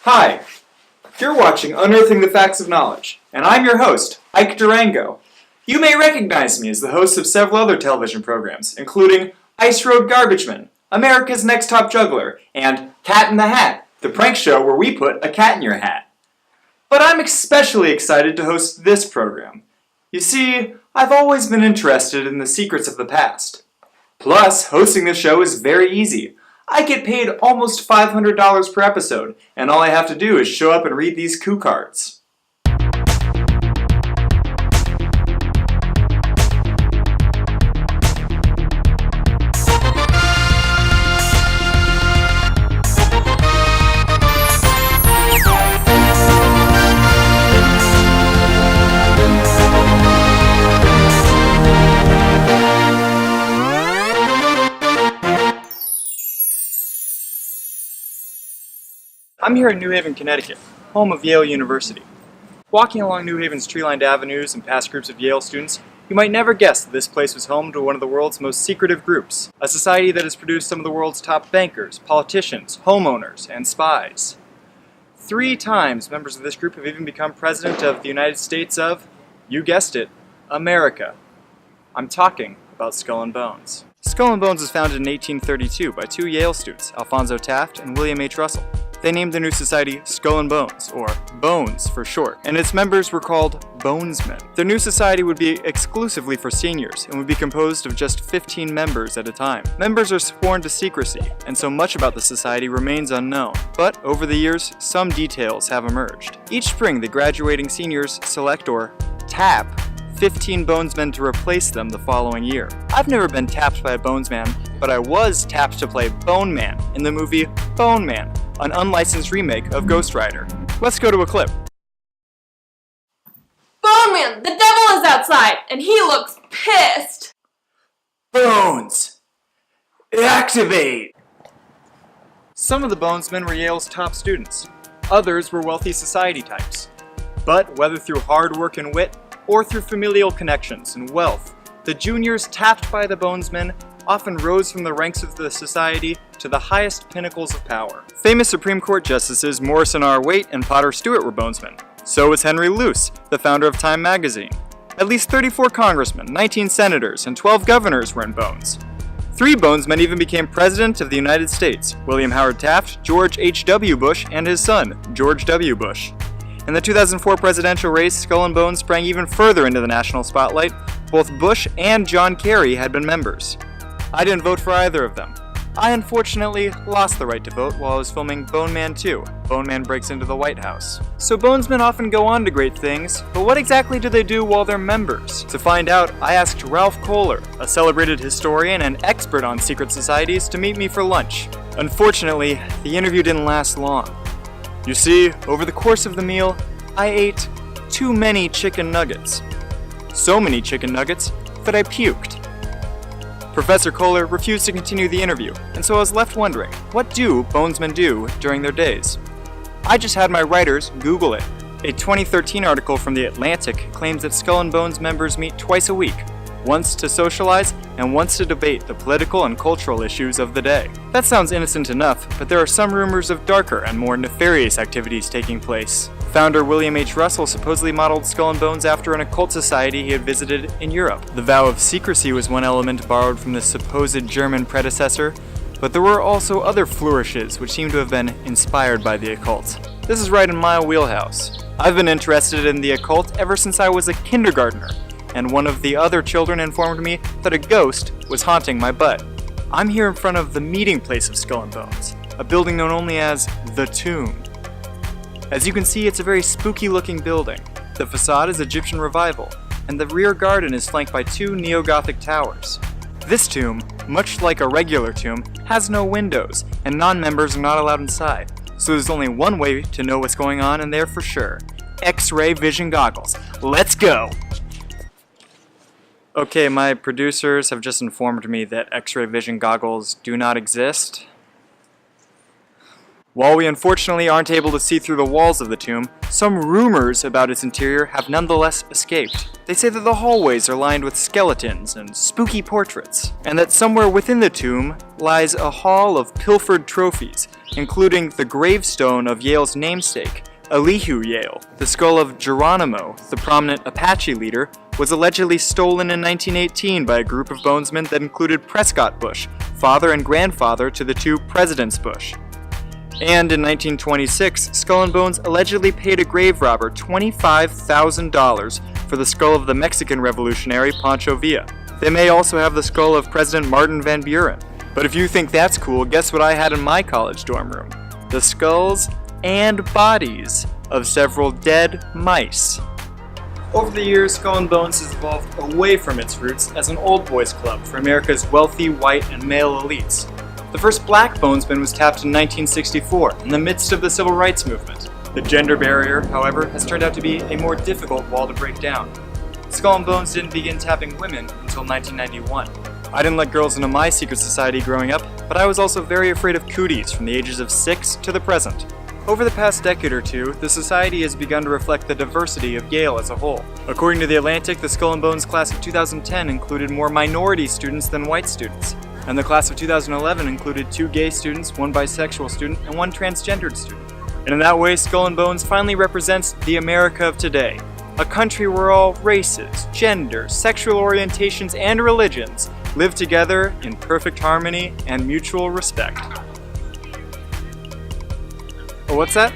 Hi, you're watching Unearthing the Facts of Knowledge, and I'm your host, Ike Durango. You may recognize me as the host of several other television programs, including Ice Road Garbageman, America's Next Top Juggler, and Cat in the Hat, the prank show where we put a cat in your hat. But I'm especially excited to host this program. You see, I've always been interested in the secrets of the past. Plus, hosting this show is very easy. I get paid almost $500 per episode, and all I have to do is show up and read these cue cards. I'm here in New Haven, Connecticut, home of Yale University. Walking along New Haven's tree-lined avenues and past groups of Yale students, you might never guess that this place was home to one of the world's most secretive groups, a society that has produced some of the world's top bankers, politicians, homeowners, and spies. 3 times members of this group have even become president of the United States of, you guessed it, America. I'm talking about Skull and Bones. Skull and Bones was founded in 1832 by 2 Yale students, Alphonso Taft and William H. Russell. They named their new society Skull and Bones, or Bones for short, and its members were called Bonesmen. Their new society would be exclusively for seniors and would be composed of just 15 members at a time. Members are sworn to secrecy, and so much about the society remains unknown. But over the years, some details have emerged. Each spring, the graduating seniors select or tap 15 Bonesmen to replace them the following year. I've never been tapped by a Bonesman, but I was tapped to play Bone Man in the movie Bone Man, an unlicensed remake of Ghost Rider. Let's go to a clip. Bone Man, the devil is outside, and he looks pissed! Bones! Activate! Some of the Bonesmen were Yale's top students. Others were wealthy society types. But whether through hard work and wit, or through familial connections and wealth, the juniors tapped by the Bonesmen often rose from the ranks of the society to the highest pinnacles of power. Famous Supreme Court Justices Morrison R. Waite and Potter Stewart were Bonesmen. So was Henry Luce, the founder of Time magazine. At least 34 congressmen, 19 senators, and 12 governors were in Bones. 3 Bonesmen even became President of the United States: William Howard Taft, George H.W. Bush, and his son, George W. Bush. In the 2004 presidential race, Skull and Bones sprang even further into the national spotlight. Both Bush and John Kerry had been members. I didn't vote for either of them. I unfortunately lost the right to vote while I was filming Bone Man 2, Bone Man Breaks into the White House. So Bonesmen often go on to great things, but what exactly do they do while they're members? To find out, I asked Ralph Kohler, a celebrated historian and expert on secret societies, to meet me for lunch. Unfortunately, the interview didn't last long. You see, over the course of the meal, I ate too many chicken nuggets. So many chicken nuggets that I puked. Professor Kohler refused to continue the interview, and so I was left wondering, what do Bonesmen do during their days? I just had my writers Google it. A 2013 article from The Atlantic claims that Skull and Bones members meet twice a week, once to socialize and once to debate the political and cultural issues of the day. That sounds innocent enough, but there are some rumors of darker and more nefarious activities taking place. Founder William H. Russell supposedly modeled Skull and Bones after an occult society he had visited in Europe. The vow of secrecy was one element borrowed from the supposed German predecessor, but there were also other flourishes which seem to have been inspired by the occult. This is right in my wheelhouse. I've been interested in the occult ever since I was a kindergartner, and one of the other children informed me that a ghost was haunting my butt. I'm here in front of the meeting place of Skull and Bones, a building known only as The Tomb. As you can see, it's a very spooky looking building. The facade is Egyptian Revival, and the rear garden is flanked by 2 neo-Gothic towers. This tomb, much like a regular tomb, has no windows, and non-members are not allowed inside. So there's only one way to know what's going on in there for sure. X-ray vision goggles. Let's go! Okay, my producers have just informed me that X-ray vision goggles do not exist. While we unfortunately aren't able to see through the walls of the tomb, some rumors about its interior have nonetheless escaped. They say that the hallways are lined with skeletons and spooky portraits, and that somewhere within the tomb lies a hall of pilfered trophies, including the gravestone of Yale's namesake, Elihu Yale. The skull of Geronimo, the prominent Apache leader, was allegedly stolen in 1918 by a group of bonesmen that included Prescott Bush, father and grandfather to the two Presidents Bush. And in 1926, Skull and Bones allegedly paid a grave robber $25,000 for the skull of the Mexican revolutionary Pancho Villa. They may also have the skull of President Martin Van Buren. But if you think that's cool, guess what I had in my college dorm room? The skulls and bodies of several dead mice. Over the years, Skull and Bones has evolved away from its roots as an old boys club for America's wealthy, white, and male elites. The first black bonesman was tapped in 1964, in the midst of the civil rights movement. The gender barrier, however, has turned out to be a more difficult wall to break down. Skull and Bones didn't begin tapping women until 1991. I didn't let girls into my secret society growing up, but I was also very afraid of cooties from the ages of 6 to the present. Over the past decade or two, the society has begun to reflect the diversity of Yale as a whole. According to The Atlantic, the Skull and Bones class of 2010 included more minority students than white students. And the class of 2011 included 2 gay students, 1 bisexual student, and 1 transgendered student. And in that way, Skull and Bones finally represents the America of today. A country where all races, genders, sexual orientations, and religions live together in perfect harmony and mutual respect. Oh, what's that?